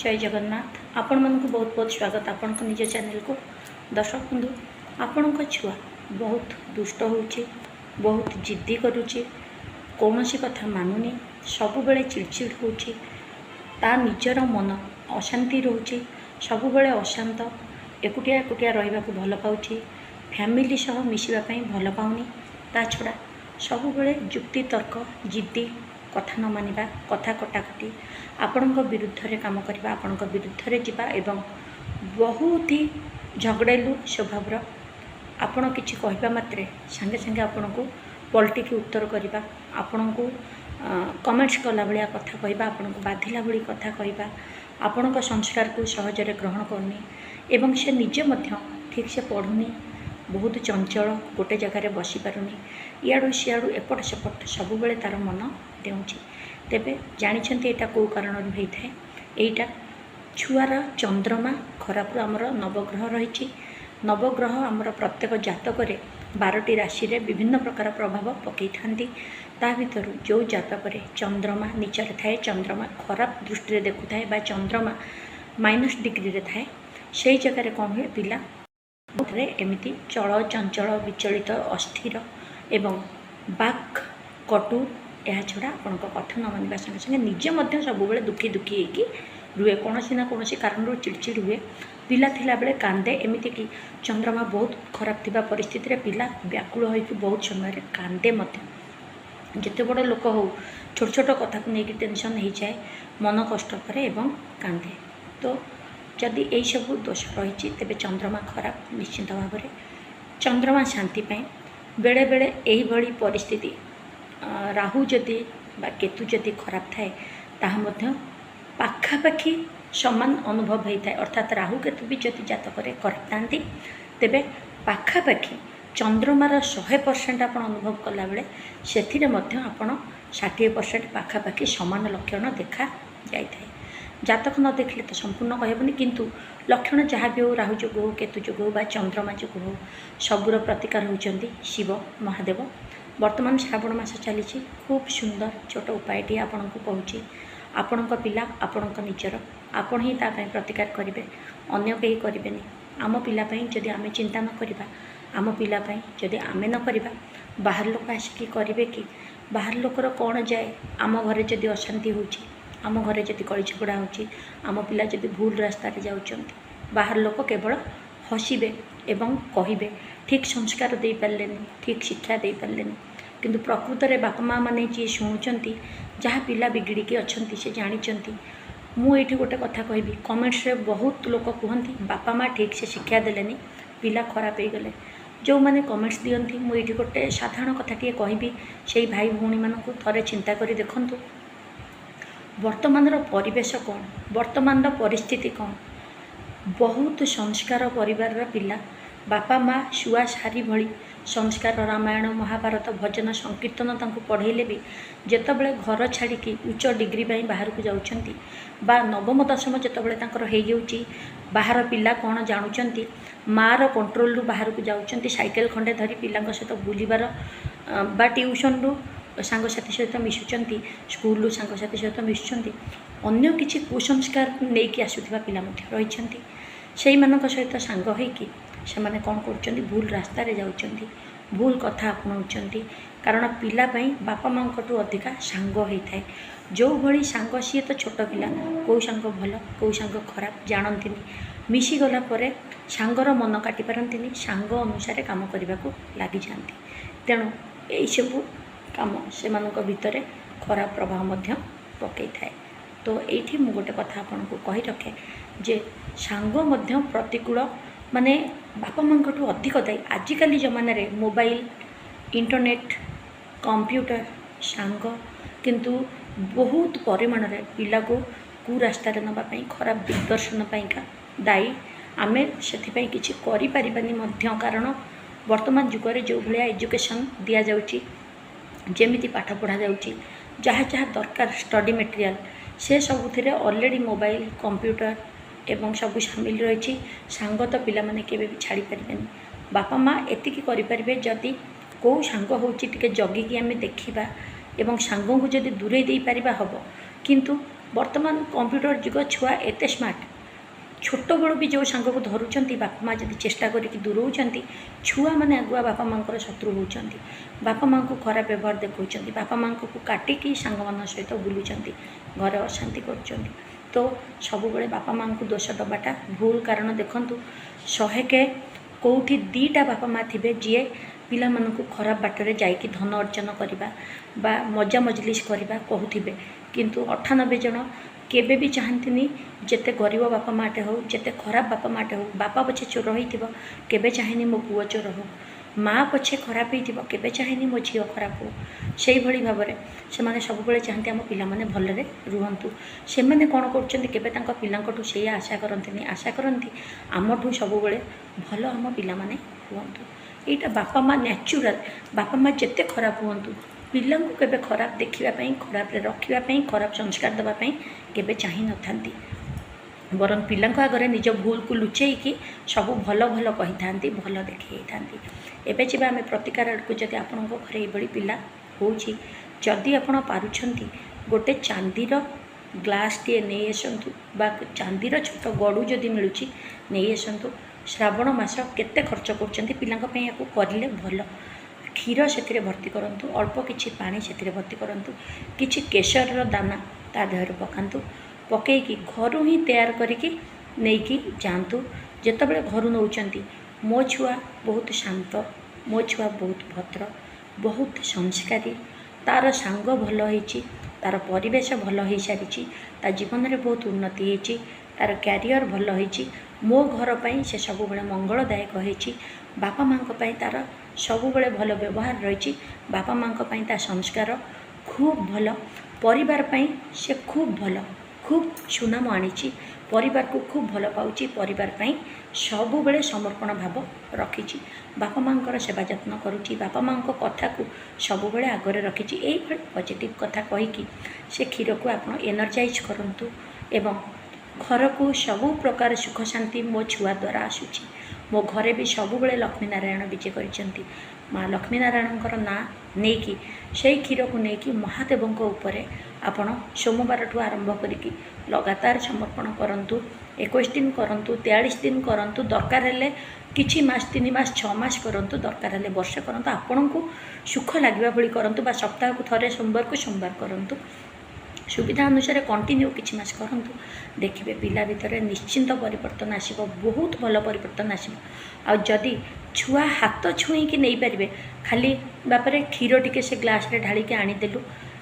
जय जगन्नाथ। आपण मानक बहुत बहुत स्वागत आपण को निज चैनल को। दर्शक बंधु, आपण छुआ बहुत दुष्ट होउची, बहुत जिद्दी करुची, कौनसी कथा मानुनी, सबुबले चिड़चिड़ होउची, ता निजर मन अशांति रोची, सबुबले अशांत, एकुटिया एकुटिया रहिबा को भल पाउची, फैमिली सह मिशिबा पई भल पाउनी, ता छड़ा सबुबले जुक्ति तर्क जिद्दी कथा न मानिबा, कथा कटाकटी, आपणक विरुद्ध रे काम करबा, आपणक विरुद्ध रे जिबा एवं बहुत ही झगड़ेलु स्वभाव आपण किछि कहबा मात्रे संगे संगे आपण को पलटी की उत्तर करबा, आपण को कमेंट्स कला भलिया कथा कहबा, आपण को बाधिला भली कथा कहबा, आपणक संस्कार को सहजरे ग्रहण करनी एवं से निजे मध्य ठीक से पढ़ुनी, बहुत चंचल, गोटे जगार बसी पारुनी, इयाड़ू सियाड़ू एपट सेपट सबुबले तार मन देउची। तेबे जानिछंती एटा को कारण होइथाय? एटा छुआर चंद्रमा खराब आमर नवग्रह रही। नवग्रह आमर प्रत्येक जातक 12टी राशि रे विभिन्न प्रकार प्रभाव पकई थांती। ता भीतर जो जातक चंद्रमा नीचर थाए, चंद्रमा खराब दृष्टि देखु थाए बा चंद्रमा माइनस डिग्री रे थाए, से जगह कौन हुए पिला एमती चल चंचल, विचलित, अस्थिर एवं बाक कटु, यह छड़ा आपण कथा न मानवा संगे संगे निजे मध्य सबुबले दुखी दुखी होगी रुए, कौन ना कौन कारण चिड़चिड़ हुए, पिला थिला बेले कांदे, एमती कि चंद्रमा बहुत खराब थिबा परिस्थिति रे पिला व्याकुल होइकि बहुत समय कांदे मध्य। जिते बड़ लोक हो छोट छोट कथा को लेकिन टेंशन हो जाए, मन कष्ट करे एवं कांदे। तो जदि यही सब दोष रही तेरे चंद्रमा खराब निश्चित भाव में चंद्रमा शांति बेले बेले यही भली परिस्थिति राहु जदि बा केतु जदि खराब थाए ताहा पाखापाखि समान अनुभव होता है। अर्थात राहु केतु भी जदि जातक खराब था तेबे पाखापाखि चंद्रमार 100% आप अनुभव कला बेले से आपण 60% पाखापाखि समान लक्षण देखा जाए। जातक न देखले तो संपूर्ण कहबनी, किंतु लक्षण जहाँ भी हो, राहु जोग हो, केतु जोग हो बा चंद्रमा जोग हो, सबुर प्रतिकार होउचंदी शिव महादेव। वर्तमान श्रावण मास चली खूब सुंदर छोट उपायटी आपन को कहूँ। आपण पिला आपण निजर आपण ही तापाई प्रतिकार करेंगे, अन्य कहीं करें। आम पिलापाई जदि आम चिंता न करवा, आम पिलापाई जदि आम न करवा, बाहर लोक आसिकी करेंगे कि? बाहर लोकर कौन जाए? आम घरे जदि अशांति होची, आम घरे जदि कली झगड़ा होची, आम पिला जदि भूल रास्ता जाउचंती, बाहर लोक केवल हसिबे एवं कहिबे ठीक संस्कार दे पारलेनी, ठीक शिक्षा दे पारलेनी। किंतु प्रकृत में बापा माँ मैंने जी शुणुंट जहाँ पिला बिगिड़ी अच्छा से जानते। मुझे गोटे कथा कहबी, कमेंट्स रे बहुत लोक कहती बापा माँ ठीक से शिक्षा देलेनी, पिला खराब हो गले। जो मैंने कमेंट्स दियंती मुझे गोटे साधारण कथाटे कहबी, से भाई भौणी मानक थरे चिंता करी देखंतु वर्तमान परिवेश कौन, वर्तमान परिस्थिति कौन। बहुत संस्कार परिवार पिला बापा माँ शुआ सारी भली संस्कार रामायण महाभारत भजन संकीर्तन तांको पढ़ेले भी जेतबले घर छाड़ी उच्च डिग्री बाहर को जाउछंती बा नवम दशम जेतबले तांकर हो जाउची, बाहर पिला कौन जानुचंती, मार कंट्रोल रु बाहर को जाउछंती, साइकेल खंडे धरी पिलांक सहित बुलिबार बा ट्यूशन रु सांगसाथी सहित मिशुचंती, स्कूल सांगसाथी सहित मिशुचंती, अन्य किछि कुसंस्कार नेकी आसुथिबा पिला मध्ये रहिछंती। सेई मानक सहित सांग होइकि सेमाने कौन कर भूल रास्ता रे जाउचंती, भूल कथा अपनाउचंती। कारण पिला पई बापा माँ को अधिका सांग होता है। जो भली सांग सी तो छोट पिला कौ सांग भल कौ सांग खराब जानती, मिशीगला सांगर मन काटी पारती, सांग अनुसार काम करने को लगी जाती। तेणु यही सब काम से भितर खराब प्रभाव पकई थाए। तो ये मु गोटे कथा आपन को कही रखे जे सांग प्रतिकूल माने बापा माँ अधिक दायी। आजिकल जमाना रे मोबाइल, इंटरनेट, कंप्यूटर, सांग किंतु बहुत परिमाण रे पिला को कुरास्ता नापी खराब दिग्दर्शन पाइका दायी। आमे से किसी करें कारण वर्तमान जुगे जो भाया एजुकेशन दि जाउची, जेमिति पाठ पढ़ा जाउची, जहाँ जहाँ दरकार स्टडी मटेरियल से सबुथिरे ऑलरेडी मोबाइल कंप्यूटर एवं सब सामिल रही। सांग तो पिला माने केबे भी छाड़ी पारिबेनी। बापा माँ एतिकी करि परिबे जदि को सांग होची टिके जगिकी आमे देखिबा एवं सांग को जदि दूरे दे पारिबा हबो, किंतु बर्तमान कंप्यूटर जुग छुआ एत स्मार्ट छोट बड़ भी जो सांग को धरुंच बापा माँ जब चेष्टा करके दूर छुआ मैंने आगुआ बापा माँ शत्रु होती बापा माँ को खराब व्यवहार देखा बापा माँ को काटिकी सांग मान सहित बुलूँ घर अशांति कर तो सबुबले बापा माँ को दोष दबाटा भूल कारण देखूँ 100 के कौटी 2टा बापा माँ थे जी पिला मानू खराब बाटर जाकि धन अर्जन करवा बा मजा मजलिस करवा कहूथे किंतु 98 जन केबे भी चाहती जिते गरीब बापा माटे हो जिते खराब बापा माटे हो बापा पछे चोर हो केबे चाहेनी मो पुओ चोर हो माँ पछे खराब हो केबे चाहेनी मो झील खराब हो से भाई भाव में से सब चाहते आम पाने भलरे रुहतु से मैंने कौन कर पिलांटू से आशा करती आशा करती आमठू सब भल आम पाने रुहतु यहाँ बापा माँ न्याचुराल बापा माँ जिते खराब हूँ पिला केबे खराब देखापी खराब रखापी खराब संस्कार देवाई केबे चाही न था बर पिला आगे निज भूल को लुचेकी सब भल भल कही था भल देखी था एवं जी आम प्रतिकार आड़क जब आपण घर ये पिला होदी आप पारुंट गोटे चांदीर ग्लास टे नहीं आसतु बा चांदीर छोट गड़ू जदि मिलूँ नहीं आसतु श्रावण मास केते खर्च कर पिला करें भल क्षीर से भर्ती करूँ अल्प किछि पानी से भर्ती करूँ किछि केशर दाना ता देहर पकातु पकईकि घर ही तैयार करके नहीं जातु जितेबाला घर नौ मो छुआ बहुत शांत मो छुआ बहुत भद्र बहुत संस्कारी तार सांग भल होती तार परिवेश भल हो सारी ता जीवन में बहुत उन्नति होती तार क्यारियर भल होती मो घर पर से सब मंगलदायक होती बापा माँ तार सबुबले भल व्यवहार रही बापा माँ ता संस्कार खूब भल परिवार पई से खूब भल खूब सुनाम आनी परिवार को खूब भल पाऊँच परिवार पई सबुबले समर्पण भाव रखी बापा माँ सेवा जत्न करुँची बापा माँ कथा को सबुबले आगे रखी यही पॉजिटिव कथा कहीकि से क्षीर को आप एनर्जाइज करूँ एवं घर को सबु प्रकार सुख शांति मो छुआ द्वारा आसूची मो घरे भी सबुबले लक्ष्मी नारायण विजय करछंती माँ लक्ष्मी नारायण ना नहीं से क्षीर को लेकिन महादेव उपरे आपण सोमवार ठू आरंभ करिकी लगातार समर्पण करंतु 21 दिन करंतु 43 दिन करंतु दरकार हेले किछि मास 3 मास 6 मास करंतु दरकार हेले वर्ष करंतु आपण को सुख लागबा भली करंतु बा सप्ताह को थरे सोमवार करंतु सुविधा अनुसार कंटिन्यू किछि मास करंतु देखिबे पिला भितर निश्चिंत परिवर्तन आसीबो बहुत भल परिवर्तन आसीबो आ जदि छुआ हाथ छुई कि नहीं पारे खाली बापरे क्षीर टिके से ग्लास रे ढाली के आनी देलु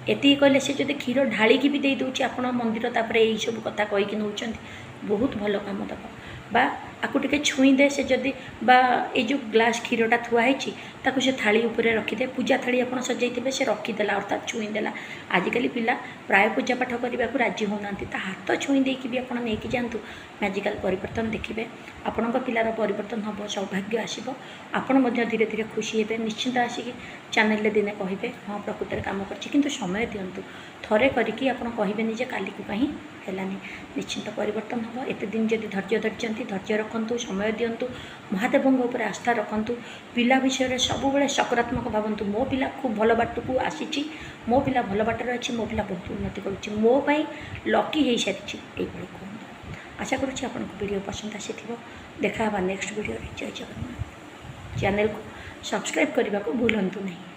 एति कहले से जदि क्षीर ढाली की भी दे दूची आपण मंदिर तापर यही सब कथा कही कि नौचंती बहुत भल काम दब बा आपको टिके छुई दे से जदि बा ये जो ग्लास क्षीरटा थुआई ताकू से थाली उपरे रखीदे पूजा थाली आप सजाइए से रखीदेला अर्थात छुईदेला आजिकल पिला प्राय पूजा पाठ करने को राजी होना हाथ छुई देकी भी आप नहीं जातु मैजिकल परिवर्तन देखिए आपण पिलार परिवर्तन हम सौभाग्य आसो आपण धीरे धीरे खुशी हे निश्चिंत आसिक चैनल दिने कहे हाँ प्रकृत में कम कर समय दिंतु थरे करके आप कहबेनि जे काली को कहीं हेलानी निश्चिंत परिवर्तन हम एत दिन जदि धैर्य रखु समय दिंतु महादेव उपर आस्था रखु पिला विषय सबुबले सकारात्मक भावतु मो पिला खूब भल बाट को आसी मो पिला भल बाटर अच्छी मो पिला बहुत उन्नति करुँच मो पाई लकी हो सारी ये कहूँ आशा करुँच आपको वीडियो पसंद आसी देखा नेक्स्ट वीडियो जय जगन्नाथ चैनल को सब्सक्राइब करने को भूलु नहीं।